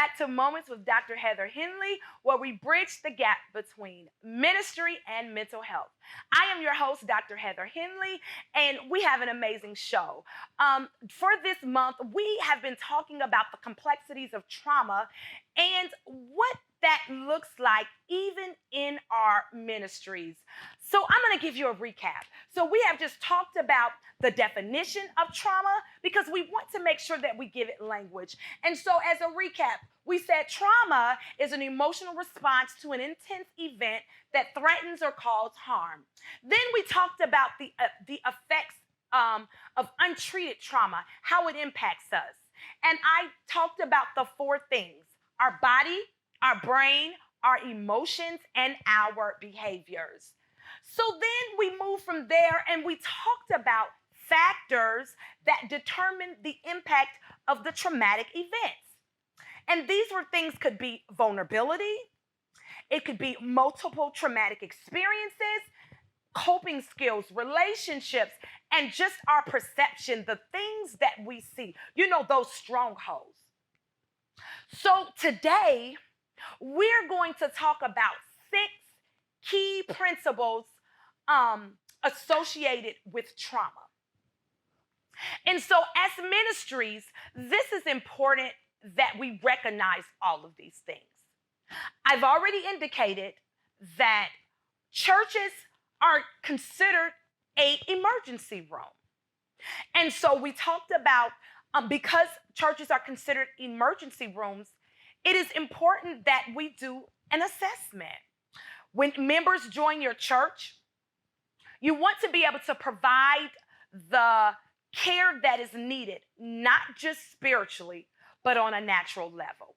back to Moments with Dr. Heather Henley, where we bridge the gap between ministry and mental health. I am your host, Dr. Heather Henley, and we have an amazing show. For this month, we have been talking about the complexities of trauma and what that looks like even in our ministries. So I'm going to give you a recap. So we have just talked about the definition of trauma because we want to make sure that we give it language. And so as a recap, we said trauma is an emotional response to an intense event that threatens or causes harm. Then we talked about the effects of untreated trauma, how it impacts us. And I talked about the four things: our body, our brain, our emotions, and our behaviors. So then we moved from there and we talked about factors that determine the impact of the traumatic events. And these things could be vulnerability, it could be multiple traumatic experiences, coping skills, relationships, and just our perception, the things that we see, those strongholds. So today, we're going to talk about 6 key principles associated with trauma. And so as ministries, this is important that we recognize all of these things. I've already indicated that churches are considered an emergency room. And so we talked about because churches are considered emergency rooms, it is important that we do an assessment. When members join your church, you want to be able to provide the care that is needed, not just spiritually, but on a natural level.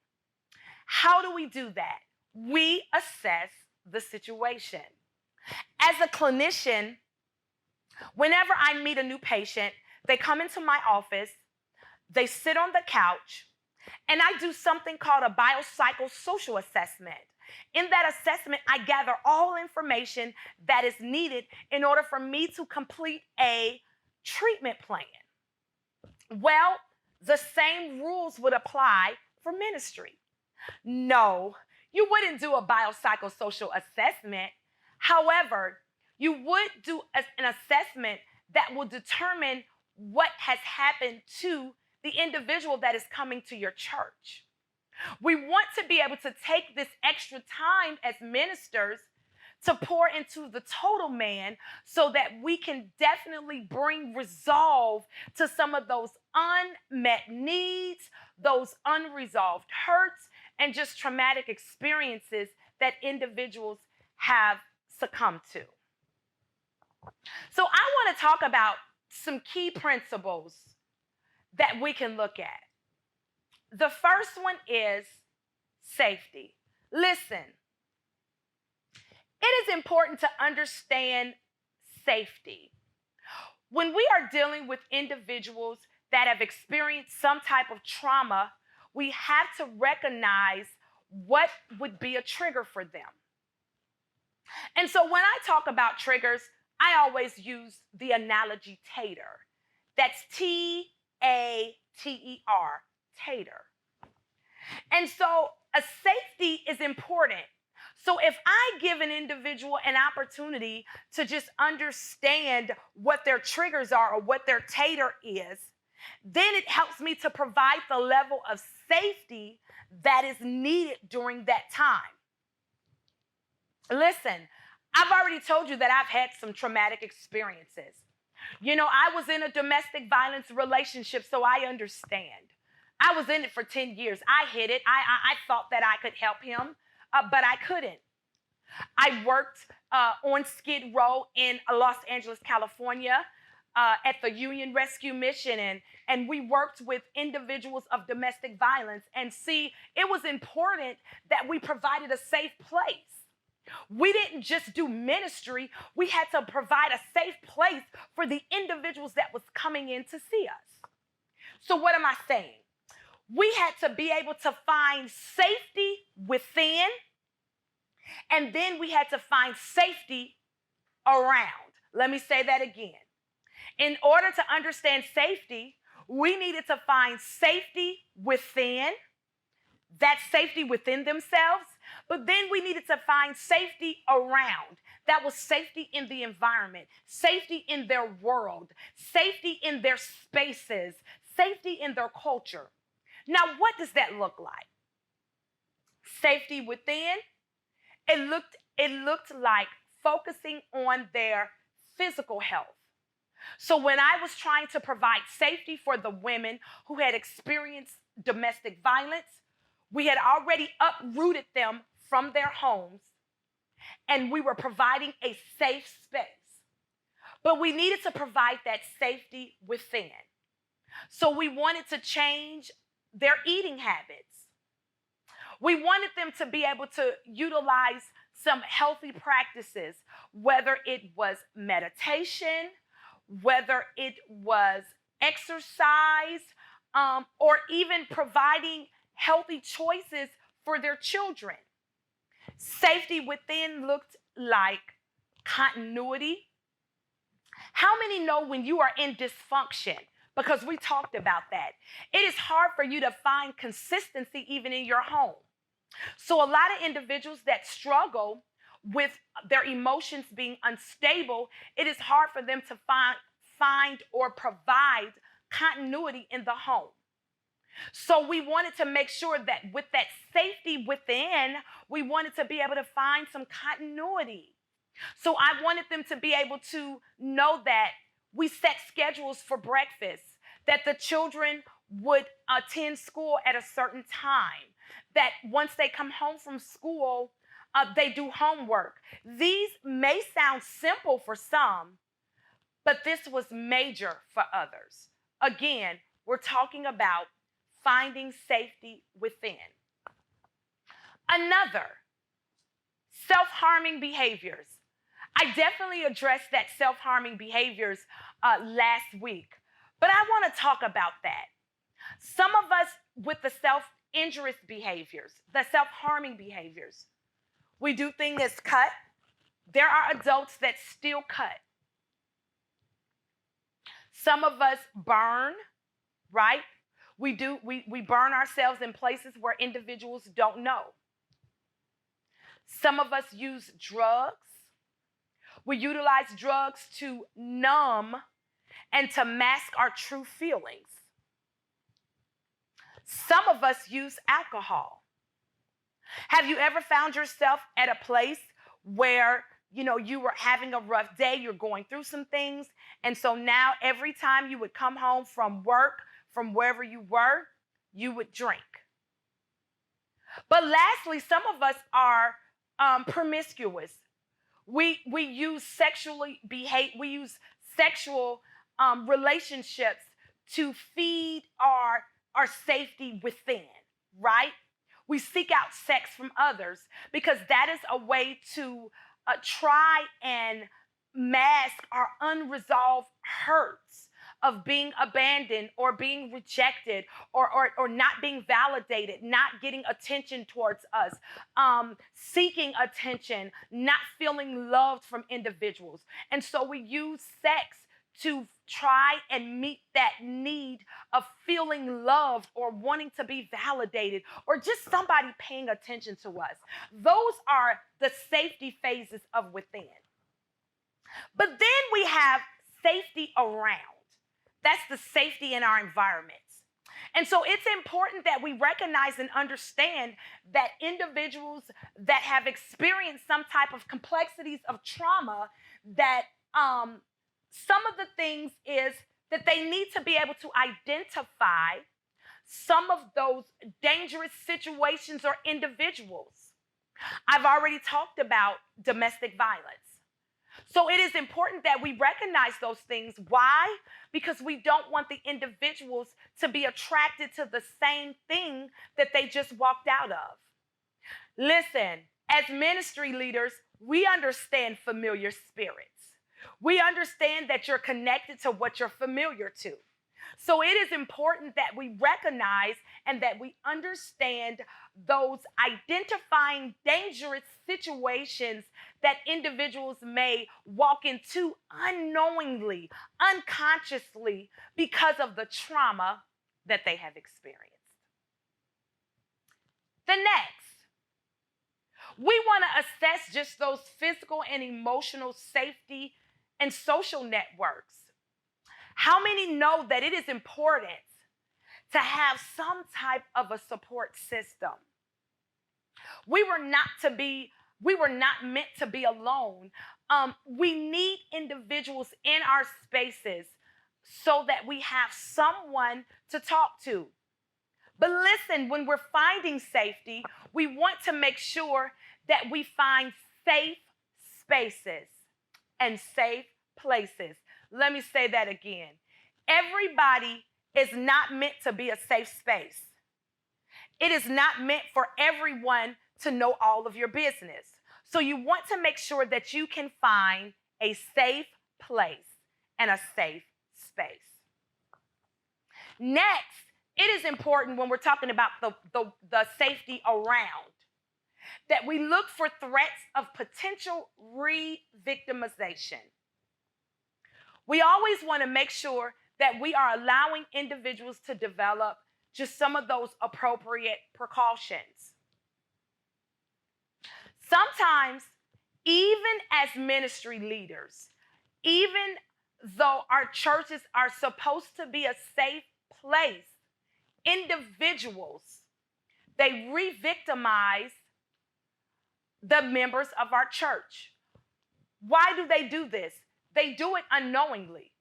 How do we do that? We assess the situation. As a clinician, whenever I meet a new patient, they come into my office, they sit on the couch, and I do something called a biopsychosocial assessment. In that assessment, I gather all information that is needed in order for me to complete a treatment plan. Well, the same rules would apply for ministry. No, you wouldn't do a biopsychosocial assessment. However, you would do an assessment that will determine what has happened to the individual that is coming to your church. We want to be able to take this extra time as ministers to pour into the total man so that we can definitely bring resolve to some of those unmet needs, those unresolved hurts, and just traumatic experiences that individuals have succumbed to. So I want to talk about some key principles that we can look at. The first one is safety. Listen, it is important to understand safety. When we are dealing with individuals that have experienced some type of trauma, we have to recognize what would be a trigger for them. And so when I talk about triggers, I always use the analogy tater. That's T-A-T-E-R, tater. And so a safety is important. So if I give an individual an opportunity to just understand what their triggers are or what their tater is, then it helps me to provide the level of safety that is needed during that time. Listen, I've already told you that I've had some traumatic experiences. I was in a domestic violence relationship, so I understand. I was in it for 10 years. I hid it. I thought that I could help him, but I couldn't. I worked on Skid Row in Los Angeles, California, at the Union Rescue Mission, and we worked with individuals of domestic violence. And see, it was important that we provided a safe place. We didn't just do ministry. We had to provide a safe place for the individuals that was coming in to see us. So what am I saying? We had to be able to find safety within, and then we had to find safety around. Let me say that again. In order to understand safety, we needed to find safety within, That safety within themselves, but then we needed to find safety around. That was safety in the environment, safety in their world, safety in their spaces, safety in their culture. Now, what does that look like? Safety within, it looked like focusing on their physical health. So when I was trying to provide safety for the women who had experienced domestic violence, we had already uprooted them from their homes and we were providing a safe space. But we needed to provide that safety within. So we wanted to change their eating habits. We wanted them to be able to utilize some healthy practices, whether it was meditation, whether it was exercise, or even providing healthy choices for their children. Safety within looked like continuity. How many know when you are in dysfunction? Because we talked about that. It is hard for you to find consistency even in your home. So a lot of individuals that struggle with their emotions being unstable, it is hard for them to find or provide continuity in the home. So we wanted to make sure that with that safety within, we wanted to be able to find some continuity. So I wanted them to be able to know that we set schedules for breakfast, that the children would attend school at a certain time, that once they come home from school, they do homework. These may sound simple for some, but this was major for others. Again, we're talking about finding safety within. Another, self-harming behaviors. I definitely addressed that self-harming behaviors last week, but I want to talk about that. Some of us with the self-injurious behaviors, the self-harming behaviors, we do things as cut. There are adults that still cut. Some of us burn, right? We burn ourselves in places where individuals don't know. Some of us use drugs. We utilize drugs to numb and to mask our true feelings. Some of us use alcohol. Have you ever found yourself at a place where you were having a rough day, you're going through some things, and so now every time you would come home from work, from wherever you were, you would drink? But lastly, some of us are promiscuous. We use sexual relationships to feed our safety within, right? We seek out sex from others because that is a way to try and mask our unresolved hurts of being abandoned or being rejected or not being validated, not getting attention towards us, seeking attention, not feeling loved from individuals. And so we use sex to try and meet that need of feeling loved or wanting to be validated or just somebody paying attention to us. Those are the safety phases of within. But then we have safety around. That's the safety in our environments. And so it's important that we recognize and understand that individuals that have experienced some type of complexities of trauma, that some of the things is that they need to be able to identify some of those dangerous situations or individuals. I've already talked about domestic violence. So it is important that we recognize those things. Why? Because we don't want the individuals to be attracted to the same thing that they just walked out of. Listen, as ministry leaders, we understand familiar spirits. We understand that you're connected to what you're familiar to. So it is important that we recognize and that we understand those identifying dangerous situations that individuals may walk into unknowingly, unconsciously, because of the trauma that they have experienced. The next, we want to assess just those physical and emotional safety and social networks. How many know that it is important to have some type of a support system? We were not meant to be alone. We need individuals in our spaces so that we have someone to talk to. But listen, when we're finding safety, we want to make sure that we find safe spaces and safe places. Let me say that again. Everybody is not meant to be a safe space. It is not meant for everyone to know all of your business. So you want to make sure that you can find a safe place and a safe space. Next, it is important when we're talking about the safety around that we look for threats of potential re-victimization. We always want to make sure that we are allowing individuals to develop just some of those appropriate precautions. Sometimes, even as ministry leaders, even though our churches are supposed to be a safe place, individuals, they re-victimize the members of our church. Why do they do this? They do it unknowingly.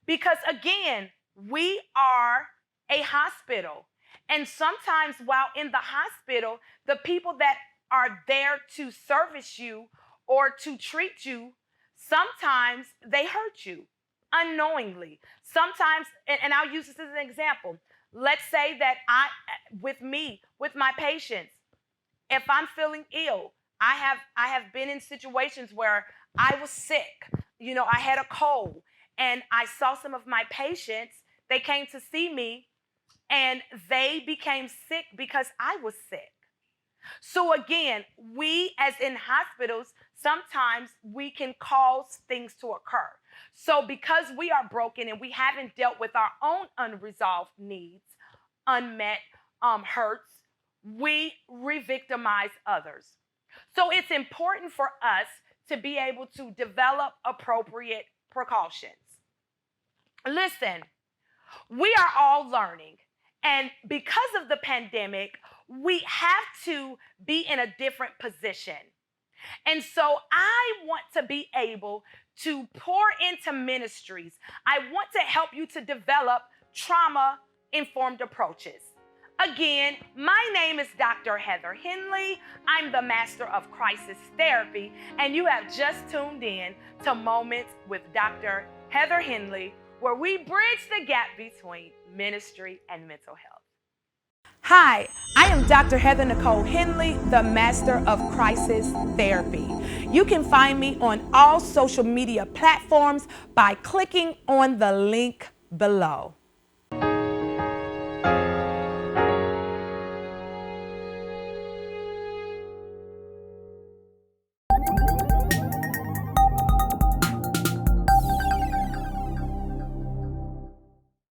Because again, we are a hospital. And sometimes while in the hospital, the people that are there to service you or to treat you, sometimes they hurt you unknowingly. Sometimes, and I'll use this as an example. Let's say that with my patients, if I'm feeling ill, I have been in situations where I was sick. I had a cold, and I saw some of my patients, they came to see me, and they became sick because I was sick. So again, we as in hospitals, sometimes we can cause things to occur. So because we are broken and we haven't dealt with our own unresolved needs, unmet hurts, we re-victimize others. So it's important for us to be able to develop appropriate precautions. Listen, we are all learning. And because of the pandemic, we have to be in a different position. And so I want to be able to pour into ministries. I want to help you to develop trauma-informed approaches. Again, my name is Dr. Heather Henley. I'm the Master of Crisis Therapy, and you have just tuned in to Moments with Dr. Heather Henley, where we bridge the gap between ministry and mental health. Hi, I am Dr. Heather Nicole Henley, the Master of Crisis Therapy. You can find me on all social media platforms by clicking on the link below.